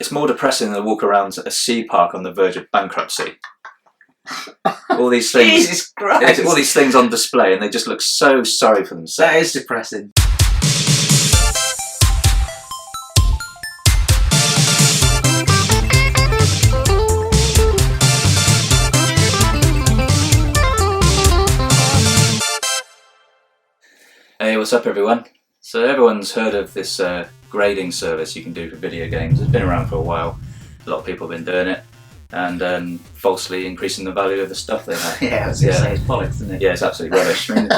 It's more depressing than a walk around a sea park on the verge of bankruptcy. All these things. Jesus Christ! All these things on display, and they just look so sorry for themselves. That is depressing. Hey, what's up everyone? So everyone's heard of this grading service you can do for video games. It's been around for a while. A lot of people have been doing it and falsely increasing the value of the stuff they have. Yeah, I was going to say it's bollocks, isn't it? Yeah, it's absolutely rubbish. I mean,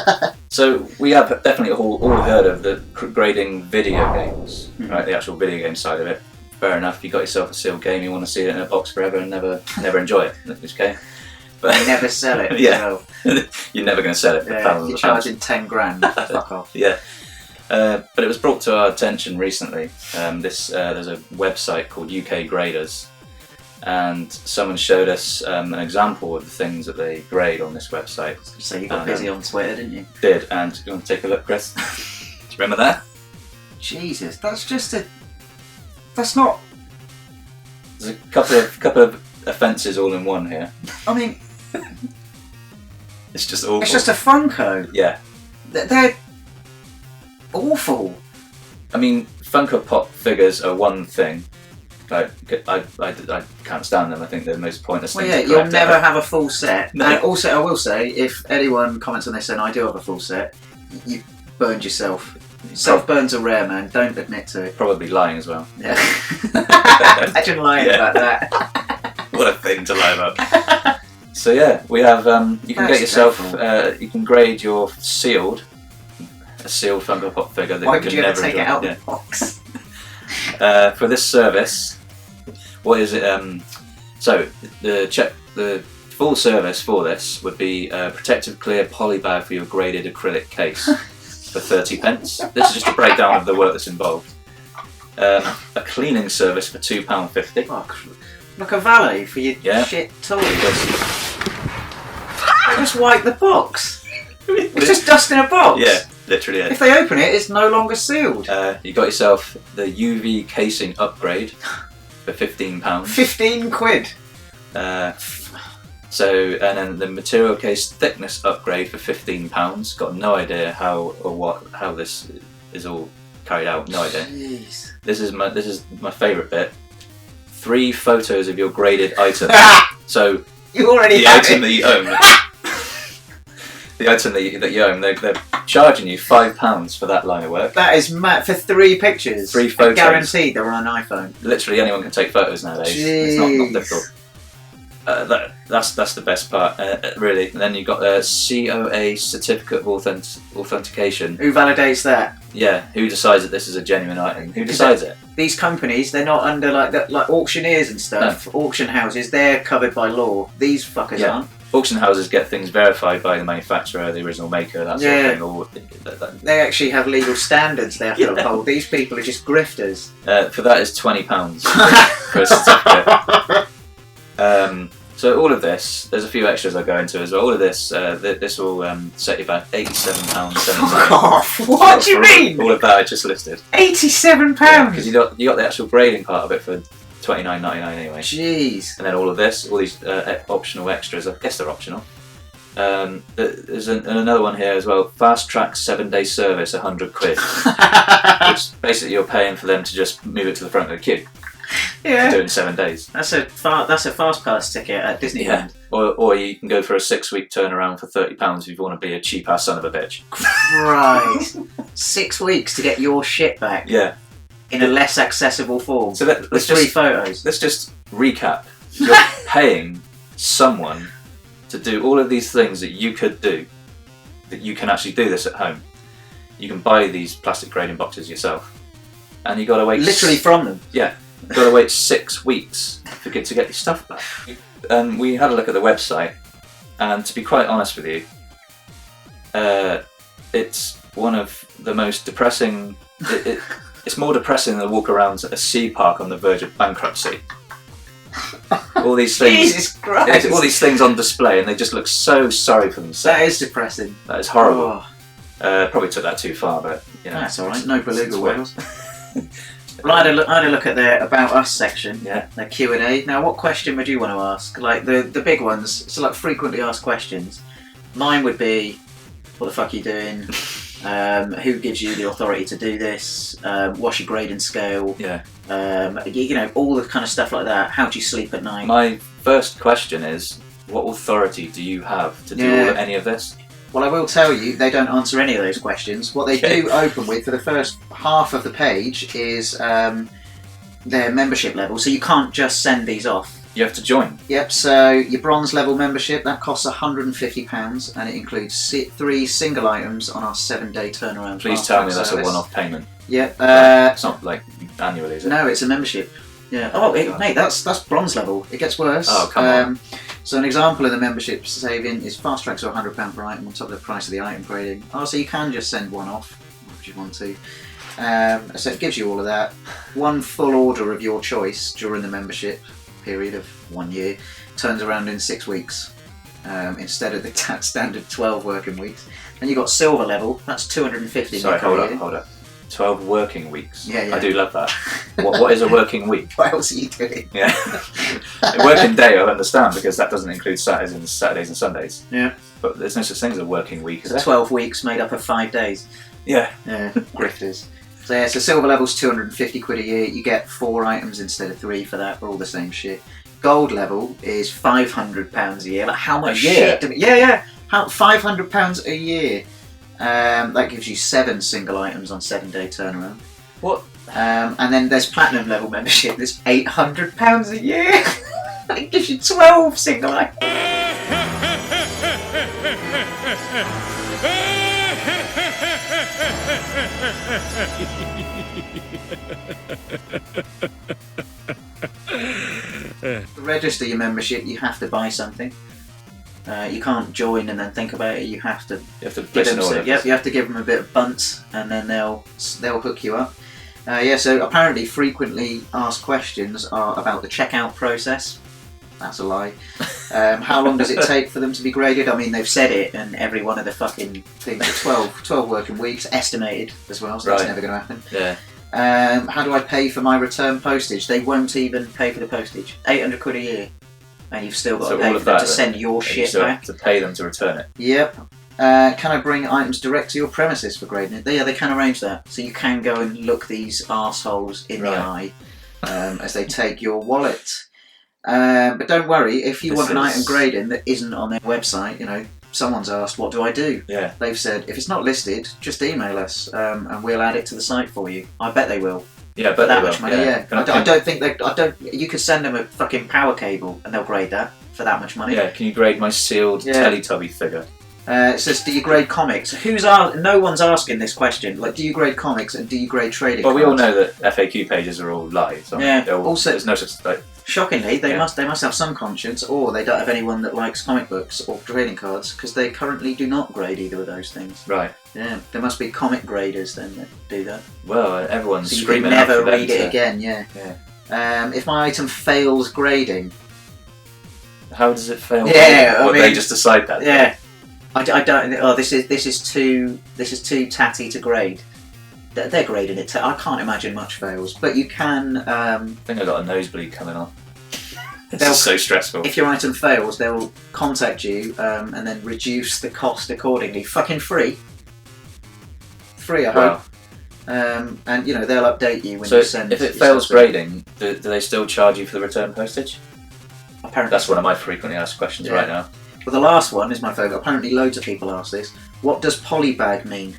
so we have definitely all heard of the grading video games, right? The actual video game side of it. Fair enough, you got yourself a sealed game, you want to see it in a box forever and never enjoy it. Okay. But you never sell it. Yeah, you're never going to sell it for thousands you're of pounds. charging 10 grand. Fuck off. Yeah, but it was brought to our attention recently. There's a website called UK Graders, and someone showed us an example of the things that they grade on this website. So you got busy on Twitter, didn't you? Did, and you want to take a look, Chris? Do you remember that? Jesus, that's not. There's a couple of offences all in one here. I mean, it's just awful. it's just a Funko. Yeah. They're awful. I mean, Funko Pop figures are one thing. Like, I can't stand them. I think they're the most pointless Well, thing yeah, to you'll collect never ever. have a full set. No. And also, I will say, if anyone comments on this and I do have a full set, you burned yourself. Self-burns are rare, man. Don't admit to it. Probably lying as well. Yeah. Imagine lying about that. What a thing to lie about. So yeah, we have. You can That's get yourself. dreadful. You can grade your a sealed Funko Pop figure that Why you would can you ever never take it enjoy. out Yeah. of the box? For this service, what is it? So the full service for this would be a protective clear poly bag for your graded acrylic case for 30p. This is just a breakdown of the work that's involved. A cleaning service for £2.50. Fuck. Like a valet for your shit toys. Just wipe the box. It's just dust in a box. Yeah, literally. If they open it, it's no longer sealed. You got yourself the UV casing upgrade for £15. 15 quid. And then the material case thickness upgrade for £15. Got no idea how this is all carried out. No idea. Jeez. This is my favourite bit. 3 photos of your graded item. So You already the have item it. that you own. The item that you own, they're charging you £5 for that line of work. That is mad. For 3 pictures. 3 photos. Guaranteed they're on an iPhone. Literally anyone can take photos nowadays. Jeez. It's not difficult. That's the best part, really. And then you've got a COA certificate of authentication. Who validates that? Yeah, who decides that this is a genuine item? Who decides it? These companies, they're not under like auctioneers and stuff, auction houses, they're covered by law. These fuckers aren't. Auction houses get things verified by the manufacturer, the original maker, that sort of thing. They actually have legal standards they have to uphold. These people are just grifters. For that is £20 for a certificate. So all of this, there's a few extras I'll go into as well. All of this, this will set you back £87.79. Fuck off! What do you mean? All of that I just listed. £87? Because you got the actual grading part of it for $29.99 anyway. Jeez. And then all these optional extras. I guess they're optional. There's another one here as well. Fast track 7-day service, 100 quid. Which basically you're paying for them to just move it to the front of the queue. Yeah. Do it in 7 days. That's a fast pass ticket at Disneyland. Or you can go for a 6-week turnaround for £30 if you want to be a cheap ass son of a bitch. Right. 6 weeks to get your shit back. Yeah. In a less accessible form. So let's 3 photos. Let's just recap. You're paying someone to do all of these things that you could do. That you can actually do this at home. You can buy these plastic grading boxes yourself, and you got to wait. Literally from them. Yeah. You've got to wait 6 weeks to get your stuff back. We had a look at the website, and to be quite honest with you, it's one of the most depressing. It's more depressing than a walk around a sea park on the verge of bankruptcy. All these things. Jesus Christ! All these things on display, and they just look so sorry for themselves. That is depressing. That is horrible. Oh. Probably took that too far, but you know. That's alright, no beluga whales. Well, I had a look at their About Us section, Yeah. their Q&A. Now, what question would you want to ask? Like, the big ones, so like frequently asked questions. Mine would be, what the fuck are you doing? Who gives you the authority to do this? What's your grading scale? Yeah. You know, all the kind of stuff like that. How do you sleep at night? My first question is, what authority do you have to do any of this? Well, I will tell you, they don't answer any of those questions. What they do open with for the first half of the page is their membership level. So you can't just send these off. You have to join. Yep, so your bronze level membership, that costs £150 and it includes 3 single items on our 7-day turnaround. Please tell me that's a one-off payment. Yep. It's not like annually, is it? No, it's a membership. Yeah. Oh, mate, that's bronze level. It gets worse. Oh, come on. So an example of the membership saving is fast tracks are £100 per item on top of the price of the item grading. Oh, so you can just send one off if you want to. So it gives you all of that. One full order of your choice during the membership period of 1 year turns around in 6 weeks instead of the standard 12 working weeks. Then you've got silver level, that's 250. Sorry, hold up. 12 working weeks. Yeah. I do love that. What is a working week? What else are you doing? Yeah. A working day, I understand, because that doesn't include Saturdays and Sundays. Yeah. But there's no such thing as a working week, is So there? 12 weeks made up of 5 days. Yeah. Yeah, grifters. So yeah, so silver level's 250 quid a year. You get 4 items instead of 3 for that. We're all the same shit. Gold level is £500 a year. Like how much shit? Yeah. How £500 a year? That gives you 7 single items on 7-day turnaround. What? And then there's platinum level membership. That's £800 a year. It gives you 12 single items. To register your membership, you have to buy something. You can't join and then think about it. You have to place an order. Yep, you have to give them a bit of bunt, and then they'll hook you up. So apparently, frequently asked questions are about the checkout process. That's a lie. How long does it take for them to be graded? I mean, they've said it, and every one of the fucking things are 12 working weeks, estimated as well, so that's never going to happen. Yeah. How do I pay for my return postage? They won't even pay for the postage. 800 quid a year. And you've still got to pay for them to send your shit back. To pay them to return it. Yep. Can I bring items direct to your premises for grading it? Yeah, they can arrange that. So you can go and look these arseholes in the eye as they take your wallet. But don't worry, if you want an item grading that isn't on their website, you know, someone's asked, what do I do? Yeah. They've said, if it's not listed, just email us and we'll add it to the site for you. I bet they will. Yeah, but that much money. Yeah. I don't think they. You could send them a fucking power cable and they'll grade that for that much money. Yeah. Can you grade my sealed Teletubby figure? It says, do you grade comics? No one's asking this question. Like, do you grade comics and do you grade trading? Well, cards? we all know that FAQ pages are all lies. So Also, there's no such like. Shockingly, they must have some conscience, or they don't have anyone that likes comic books or trading cards, because they currently do not grade either of those things. Right. Yeah, there must be comic graders then that do that. Well, everyone's so you screaming can out never for them read it again. Yeah. If my item fails grading, how does it fail? Yeah, I mean, they just decide that. Yeah. I don't. Oh, this is too tatty to grade. They're grading it. I can't imagine much fails, but you can. I think I got a nosebleed coming on. This is so stressful. If your item fails, they'll contact you and then reduce the cost accordingly. Fucking free. Free, I hope. And you know they'll update you when you send. If it fails grading, do they still charge you for the return postage? Apparently, that's one of my frequently asked questions right now. Well, the last one is my favourite. Apparently, loads of people ask this. What does polybag mean?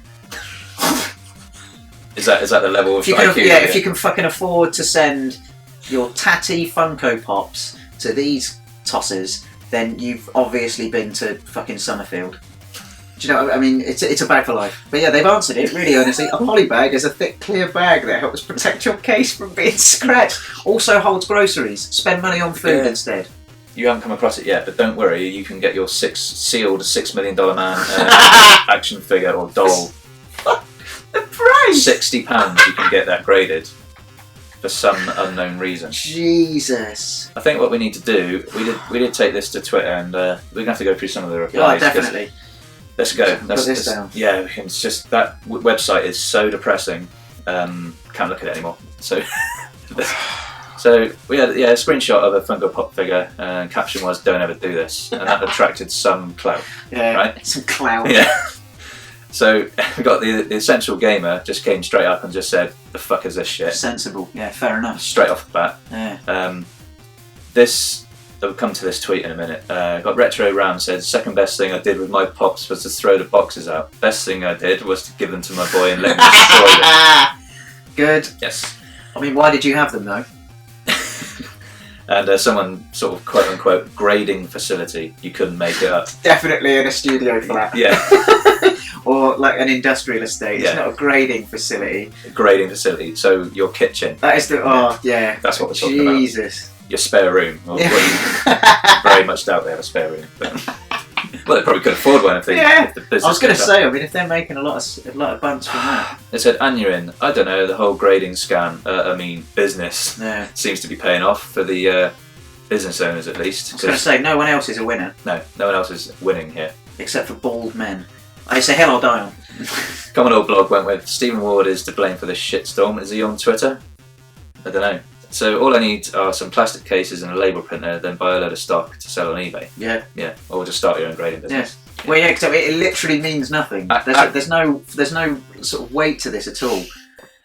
Is that the level of IQ? If you can fucking afford to send your tatty Funko Pops to these tossers, then you've obviously been to fucking Summerfield. Do you know what I mean? It's a bag for life. But yeah, they've answered it really honestly. A polybag is a thick, clear bag that helps protect your case from being scratched. Also holds groceries. Spend money on food instead. You haven't come across it yet, but don't worry. You can get your sealed $6 million man action figure or doll. The price! £60. You can get that graded for some unknown reason. Jesus. I think what we need to do, we did take this to Twitter, and we're gonna have to go through some of the replies. Yeah, definitely. Let's go. Put this down. Yeah, it's just that website is so depressing. Can't look at it anymore. So, so we had a screenshot of a Funko Pop figure, and caption was "Don't ever do this," and that attracted some clout. Yeah, right? Some clout. Yeah. So we got the essential gamer just came straight up and just said, "The fuck is this shit?" Sensible. Yeah, fair enough. Straight off the bat. Yeah. I'll come to this tweet in a minute. Got Retro Ram said, second best thing I did with my pops was to throw the boxes out. Best thing I did was to give them to my boy and let him destroy them. Good. Yes. I mean, why did you have them though? And someone sort of quote unquote grading facility. You couldn't make it up. Definitely in a studio flat. Yeah. Or like an industrial estate. Yeah. It's not a grading facility. Grading facility. So your kitchen. That is the. Oh yeah. That's what we're talking about. Jesus. Your spare room. Or Yeah. very much doubt they have a spare room. But, well, they probably could afford one if they. Yeah. If the business I was going to goes say. I mean, if they're making a lot of bunts from that. They said, Anurin, I don't know, the whole grading business Yeah. seems to be paying off for the business owners at least. I was going to say, no one else is a winner No one else is winning here. except for bald men. It's a hill I'll die on. Commodore blog went with, Stephen Ward is to blame for this shitstorm. Is he on Twitter? I don't know. So all I need are some plastic cases and a label printer, then buy a load of stock to sell on eBay. Yeah. Yeah, or just start your own grading business. Yeah. Well, yeah, except it literally means nothing. There's no sort of weight to this at all.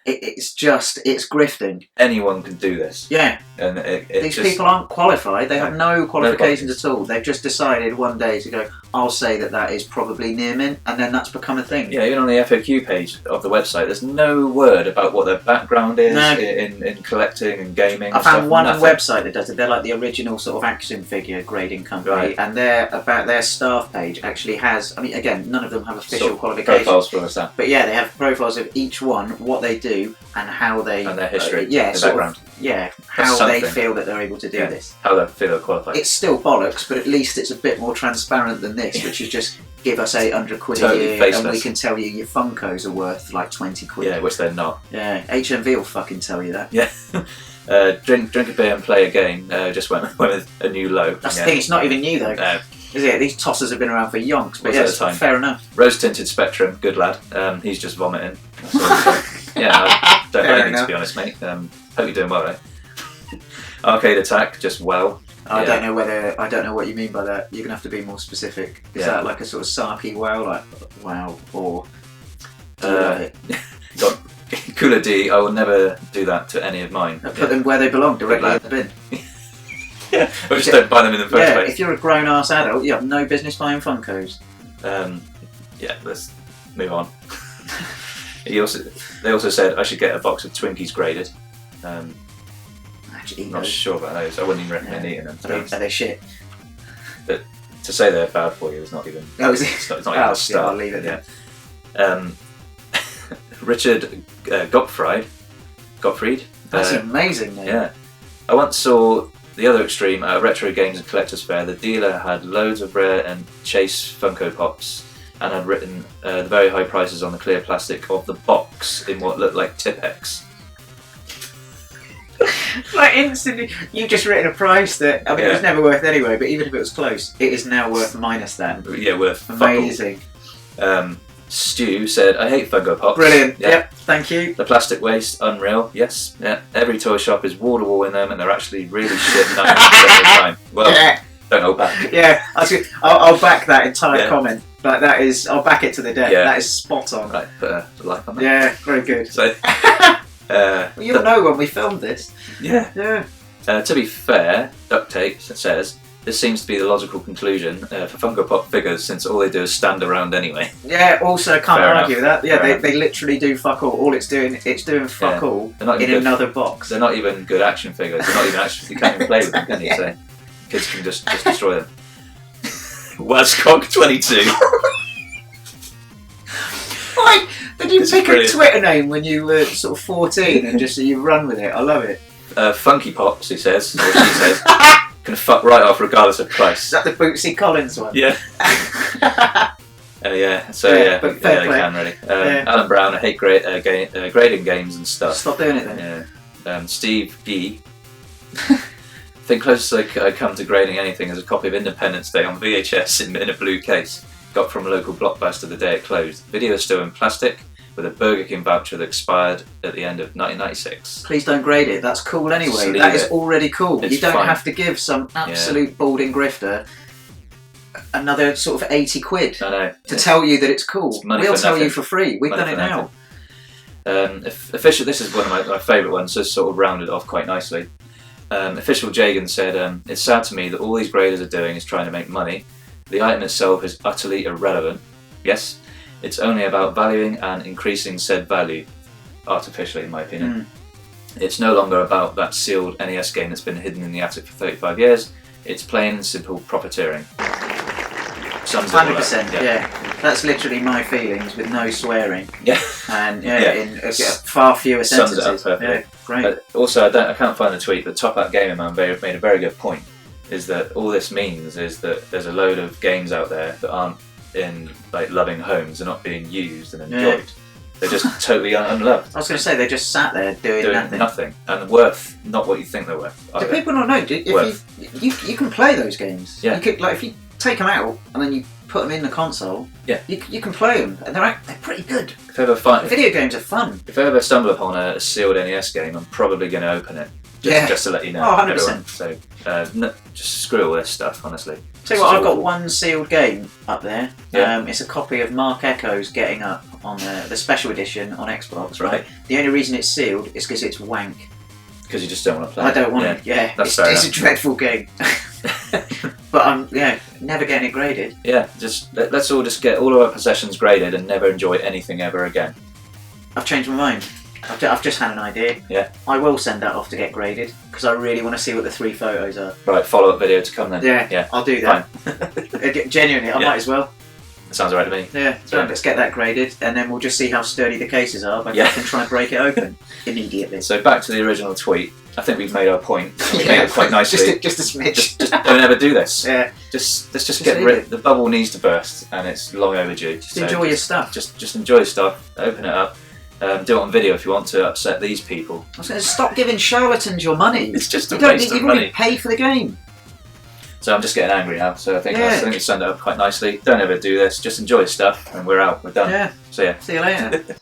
It's grifting. Anyone can do this. Yeah. And These people aren't qualified. They have no qualifications at all. They've just decided one day to go, I'll say that is probably near mint, and then that's become a thing. Yeah, even on the FAQ page of the website, there's no word about what their background is in collecting and gaming. I found one nothing. website that does it. They're like the original sort of action figure grading company, Right. and their staff page actually has. I mean, again, none of them have official Sort of qualifications. profiles for us, But yeah, they have profiles of each one, what they do, and how they and their history, yeah, their sort of, background. yeah, how they something. feel that they're able to do this. How they feel qualified. It's still bollocks, but at least it's a bit more transparent than this, which is just give us 800 quid Totally a year, faceless. and we can tell you your Funkos are worth like 20 quid. Yeah, which they're not. Yeah, HMV will fucking tell you that. Yeah. Drink a beer and play a game. Just went with a new low. That's the thing. It's not even new though. Is it? These tossers have been around for yonks, but Was yeah, at the time. fair enough. Rose tinted Spectrum, good lad. He's just vomiting. That's all I'm saying. Yeah, I don't know Fair anything enough. to be honest, mate. Hope you're doing well, eh? Arcade Attack, just well. I don't know what you mean by that. You're gonna have to be more specific. Is that like a sort of sarky wow, like wow, or Got Cooler D. I will never do that to any of mine. put them where they belong, directly in the bin. Yeah, or just don't buy them in the first Yeah, place. if you're a grown-ass adult, you have no business buying Funkos. Yeah, let's move on. They also said I should get a box of Twinkies graded. Actually, Not sure about those. I wouldn't even recommend eating them. To be honest. Are they shit? But to say they're bad for you is not even. Oh, is it? It's not even a start. Yeah, I'll leave it there. Richard Gottfried. That's an amazing name. Yeah. I once saw the other extreme at a retro games and collectors fair. The dealer had loads of rare and chase Funko Pops and had written the very high prices on the clear plastic of the box in what looked like Tipex. Like instantly, you've just written a price that, I mean, it was never worth anyway, but even if it was close, it is now worth minus that. Yeah, worth Amazing. Stu said, I hate Funko Pops. Brilliant. Yeah. Yep, thank you. The plastic waste, unreal. Yes. Yeah. Every toy shop is wall to wall in them, and they're actually really shit 90% of the time. Well, Yeah. don't hold back. Yeah, I'll back that entire comment. Like that is, I'll back it to the death. Yeah. That is spot on. Right, put a like on that. Yeah, very good. So, Well, you'll know when we filmed this. yeah. Yeah. To be fair, Duct Tape says this seems to be the logical conclusion for Funko Pop figures, since all they do is stand around anyway. Yeah. Also, can't Fair argue with that. Yeah, Fair they literally do fuck all. All it's doing fuck all They're not in even good. another box. They're not even good action figures. They're not even action. You can't even play with them, can you? Yeah. So kids can just destroy them. Wascock 22. Why did you This is pick a brilliant. Twitter name when you were sort of 14 and just you run with it? I love it. Funky Pops, he says, or she says, can fuck right off regardless of Is price. that the Bootsy Collins one? Yeah. Yeah. So Yeah, but fair they play. can really. Yeah. Alan Brown, I hate grading games and stuff. Stop doing it then. Yeah. Steve Gee. I think closest I come to grading anything is a copy of Independence Day on VHS in a blue case. Got from a local blockbuster the day it closed. Video is still in plastic, with a Burger King voucher that expired at the end of 1996. Please don't grade it. That's cool anyway. Just leave That is it. already cool. It's You don't fine. have to give some absolute balding grifter another sort of 80 quid I know. to tell you that it's cool. It's money We'll for tell you nothing. for free. We've Money done it for now. nothing. Official. This is one of my favourite ones. So sort of rounded off quite nicely. Official Jagan said, "It's sad to me that all these graders are doing is trying to make money. The item itself is utterly irrelevant. Yes, it's only about valuing and increasing said value, artificially, in my opinion. It's no longer about that sealed NES game that's been hidden in the attic for 35 years. It's plain and simple profiteering." Sums it all up. 100%. Yeah. That's literally my feelings with no swearing. Yeah. And in far fewer Sums sentences. it up perfectly. Yeah, great. Also, I can't find the tweet, but Top Hat Gamer Man made a very good point. Is that all this means is that there's a load of games out there that aren't in like loving homes, they're not being used and enjoyed. They're just totally unloved. I was going to say they just sat there doing nothing. And worth not what you think they're worth. Do people not know? If you can play those games. Yeah. You could, like, if you take them out and then you put them in the console. Yeah. You can play them, and they're pretty good. If Video games are fun. If I ever stumble upon a sealed NES game, I'm probably going to open it. Just to let you know. Oh, 100%. Everyone. So just screw all this stuff, honestly. Tell you what, I've got one sealed game up there. Yeah. It's a copy of Mark Echo's Getting Up on the special edition on Xbox. Right. The only reason it's sealed is because it's wank. Because you just don't want to play I don't want it. Yeah, That's it's a dreadful game. But I'm never getting it graded. Yeah, let's all just get all of our possessions graded and never enjoy anything ever again. I've changed my mind. I've just had an idea. Yeah. I will send that off to get graded because I really want to see what the 3 photos are. Right, follow-up video to come then. Yeah. I'll do that. Genuinely, I might as well. That sounds alright to me. Yeah, so let's get that graded and then we'll just see how sturdy the cases are by fucking try and break it open immediately. So back to the original tweet. I think we've made our point. We made it quite nicely. Just a smidge. Just don't ever do this. Yeah. Let's just get rid. The bubble needs to burst, and it's long overdue. Just enjoy your stuff. Just enjoy your stuff. Open it up. Do it on video if you want to upset these people. I was going to stop giving charlatans your money. It's just a you don't waste need, of you've money. already paid for the game. So I'm just getting angry now. So I think we summed it up quite nicely. Don't ever do this. Just enjoy your stuff, and we're out. We're done. Yeah. So yeah. See you later.